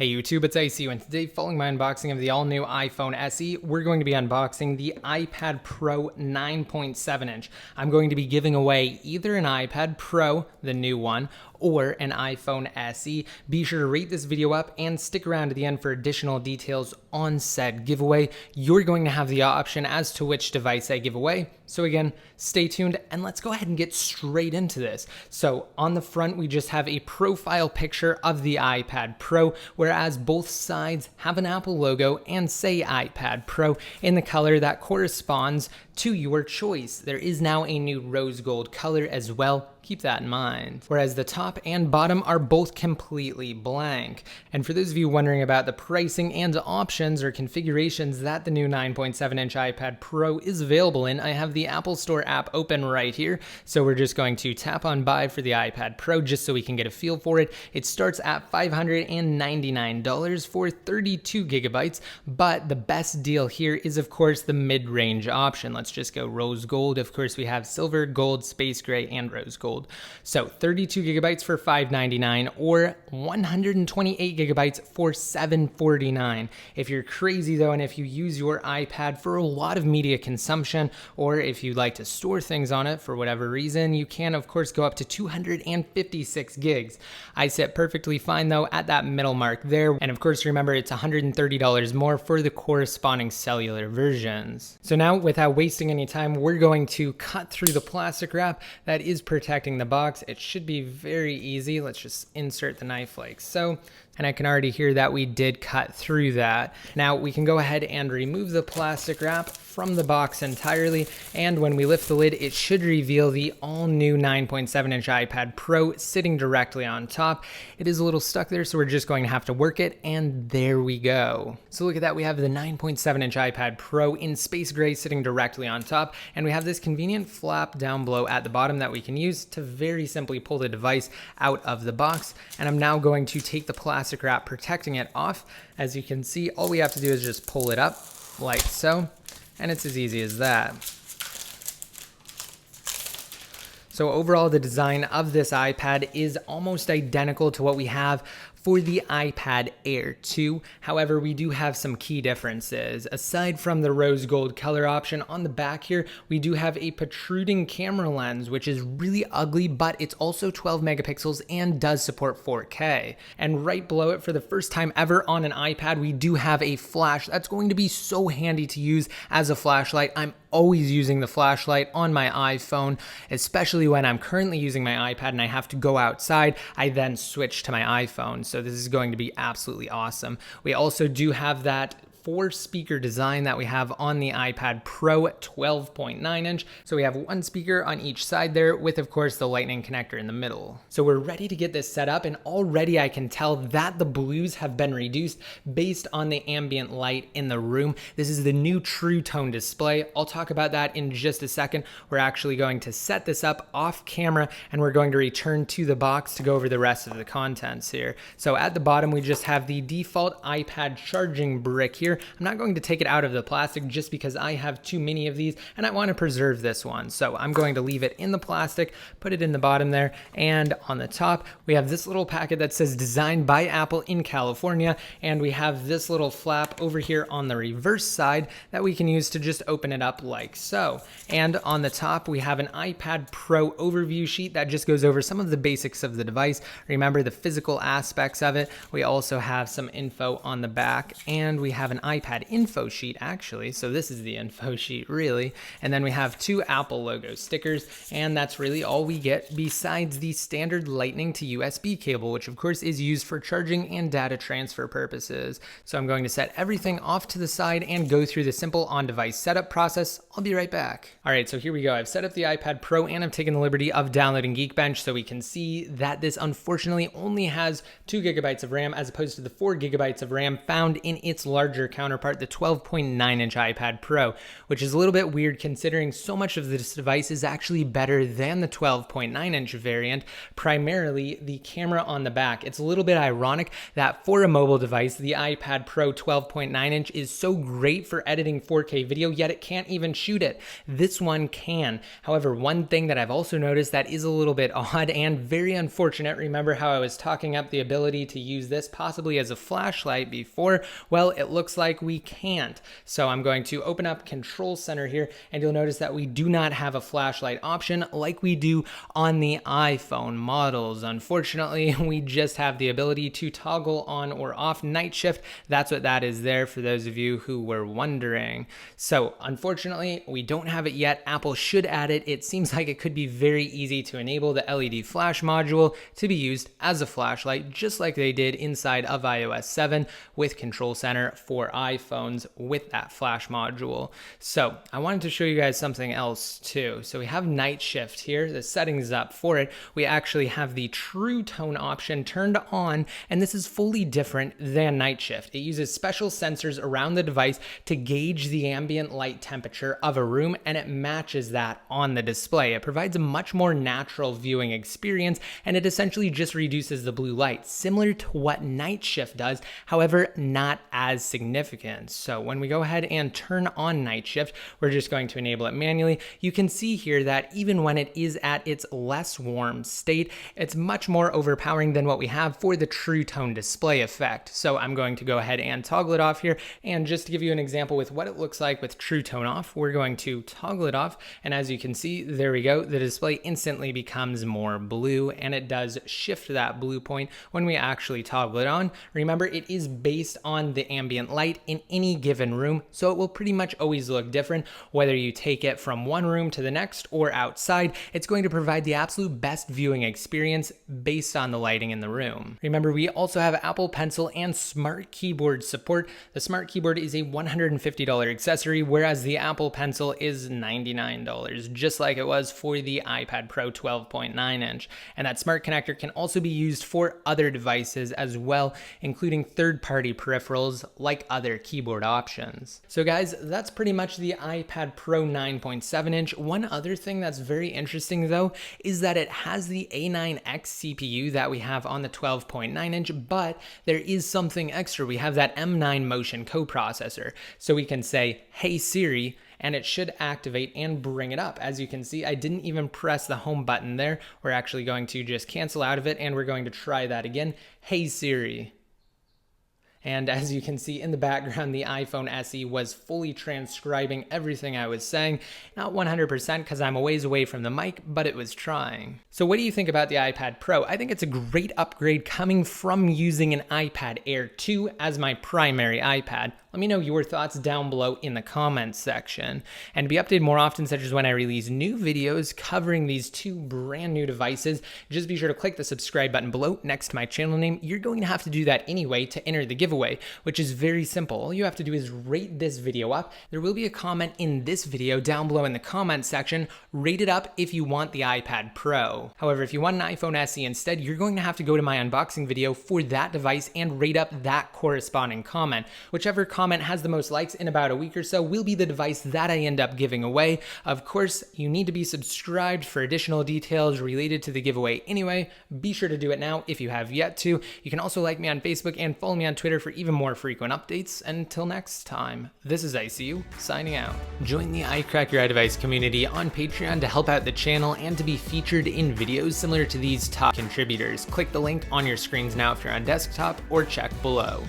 Hey YouTube, it's ICU, and today, following my unboxing of the all-new iPhone SE, we're going to be unboxing the iPad Pro 9.7-inch. I'm going to be giving away either an iPad Pro, the new one, or an iPhone SE. Be sure to rate this video up and stick around to the end for additional details on said giveaway. You're going to have the option as to which device I give away. So again, stay tuned and let's go ahead and get straight into this. So on the front, we just have a profile picture of the iPad Pro, whereas both sides have an Apple logo and say iPad Pro in the color that corresponds to your choice. There is now a new rose gold color as well. Keep that in mind. Whereas the top and bottom are both completely blank. And for those of you wondering about the pricing and options or configurations that the new 9.7-inch iPad Pro is available in, I have the Apple Store app open right here. So we're just going to tap on buy for the iPad Pro just so we can get a feel for it. It starts at $599 for 32 gigabytes, but the best deal here is of course the mid-range option. Let's just go rose gold. Of course we have silver, gold, space gray, and rose gold. So 32 gigabytes for $599 or 128 gigabytes for $749. If you're crazy though, and if you use your iPad for a lot of media consumption, or if you like to store things on it for whatever reason, you can of course go up to 256 gigs. I sit perfectly fine though at that middle mark there. And of course, remember it's $130 more for the corresponding cellular versions. So now, without wasting any time, we're going to cut through the plastic wrap that is protecting the box. It should be very easy. Let's just insert the knife like so. And I can already hear that we did cut through that. Now we can go ahead and remove the plastic wrap from the box entirely. And when we lift the lid, it should reveal the all new 9.7-inch iPad Pro sitting directly on top. It is a little stuck there, so we're just going to have to work it. And there we go. So look at that. We have the 9.7-inch iPad Pro in space gray sitting directly on top. And we have this convenient flap down below at the bottom that we can use to very simply pull the device out of the box. And I'm now going to take the plastic wrap protecting it off. As you can see, all we have to do is just pull it up like so, and it's as easy as that. So overall, the design of this iPad is almost identical to what we have for the iPad Air 2. However, we do have some key differences. Aside from the rose gold color option on the back here, we do have a protruding camera lens, which is really ugly, but it's also 12 megapixels and does support 4K. And right below it, for the first time ever on an iPad, we do have a flash. That's going to be so handy to use as a flashlight. I'm always using the flashlight on my iPhone, especially when I'm currently using my iPad and I have to go outside. I then switch to my iPhone. So this is going to be absolutely awesome. We also do have that 4-speaker design that we have on the iPad Pro 12.9-inch. So we have one speaker on each side there with, of course, the lightning connector in the middle. So we're ready to get this set up, and already I can tell that the blues have been reduced based on the ambient light in the room. This is the new TrueTone display. I'll talk about that in just a second. We're actually going to set this up off camera, and we're going to return to the box to go over the rest of the contents here. So at the bottom, we just have the default iPad charging brick here. I'm not going to take it out of the plastic just because I have too many of these and I want to preserve this one. So I'm going to leave it in the plastic, put it in the bottom there, and on the top we have this little packet that says designed by Apple in California, and we have this little flap over here on the reverse side that we can use to just open it up like so. And on the top we have an iPad Pro overview sheet that just goes over some of the basics of the device. Remember the physical aspects of it. We also have some info on the back, and we have an iPad info sheet actually. So this is the info sheet really. And then we have 2 Apple logo stickers, and that's really all we get besides the standard Lightning to USB cable, which of course is used for charging and data transfer purposes. So I'm going to set everything off to the side and go through the simple on-device setup process. I'll be right back. All right, so here we go. I've set up the iPad Pro and I've taken the liberty of downloading Geekbench, so we can see that this unfortunately only has 2 gigabytes of RAM as opposed to the 4 gigabytes of RAM found in its larger counterpart, the 12.9-inch iPad Pro, which is a little bit weird considering so much of this device is actually better than the 12.9-inch variant, primarily the camera on the back. It's a little bit ironic that for a mobile device, the iPad Pro 12.9-inch is so great for editing 4K video, yet it can't even shoot it. This one can. However, one thing that I've also noticed that is a little bit odd and very unfortunate, remember how I was talking up the ability to use this possibly as a flashlight before? Well, it looks like we can't. So I'm going to open up Control Center here, and you'll notice that we do not have a flashlight option like we do on the iPhone models. Unfortunately, we just have the ability to toggle on or off night shift. That's what that is there for those of you who were wondering. So unfortunately, we don't have it yet. Apple should add it. It seems like it could be very easy to enable the LED flash module to be used as a flashlight, just like they did inside of iOS 7 with Control Center for iPhones with that flash module. So I wanted to show you guys something else too. So we have night shift here, the settings up for it. We actually have the TrueTone option turned on, and this is fully different than night shift. It uses special sensors around the device to gauge the ambient light temperature of a room, and it matches that on the display. It provides a much more natural viewing experience, and it essentially just reduces the blue light, similar to what night shift does, however, not as significant. So when we go ahead and turn on night shift, we're just going to enable it manually. You can see here that even when it is at its less warm state, it's much more overpowering than what we have for the TrueTone display effect. So I'm going to go ahead and toggle it off here, and just to give you an example with what it looks like with TrueTone off, we're going to toggle it off, and as you can see, there we go, the display instantly becomes more blue, and it does shift that blue point when we actually toggle it on. Remember, it is based on the ambient light in any given room, so it will pretty much always look different whether you take it from one room to the next or outside. It's going to provide the absolute best viewing experience based on the lighting in the room. Remember, we also have Apple Pencil and Smart Keyboard support. The Smart Keyboard is a $150 accessory, whereas the Apple Pencil is $99, just like it was for the iPad Pro 12.9-inch. And that Smart Connector can also be used for other devices as well, including third-party peripherals like other keyboard options. So guys, that's pretty much the iPad Pro 9.7-inch. One other thing that's very interesting though is that it has the A9X CPU that we have on the 12.9-inch, but there is something extra. We have that M9 Motion Coprocessor. So we can say, "Hey Siri," and it should activate and bring it up. As you can see, I didn't even press the home button there. We're actually going to just cancel out of it, and we're going to try that again. "Hey Siri." And as you can see in the background, the iPhone SE was fully transcribing everything I was saying. Not 100% because I'm a ways away from the mic, but it was trying. So what do you think about the iPad Pro? I think it's a great upgrade coming from using an iPad Air 2 as my primary iPad. Let me know your thoughts down below in the comments section. And to be updated more often, such as when I release new videos covering these two brand new devices, just be sure to click the subscribe button below next to my channel name. You're going to have to do that anyway to enter the giveaway, which is very simple. All you have to do is rate this video up. There will be a comment in this video down below in the comments section. Rate it up if you want the iPad Pro. However, if you want an iPhone SE instead, you're going to have to go to my unboxing video for that device and rate up that corresponding comment. Whichever comment has the most likes in about a week or so will be the device that I end up giving away. Of course, you need to be subscribed for additional details related to the giveaway anyway. Be sure to do it now if you have yet to. You can also like me on Facebook and follow me on Twitter for even more frequent updates. Until next time, this is ICU signing out. Join the iCrackUriDevice community on Patreon to help out the channel and to be featured in videos similar to these top contributors. Click the link on your screens now if you're on desktop, or check below.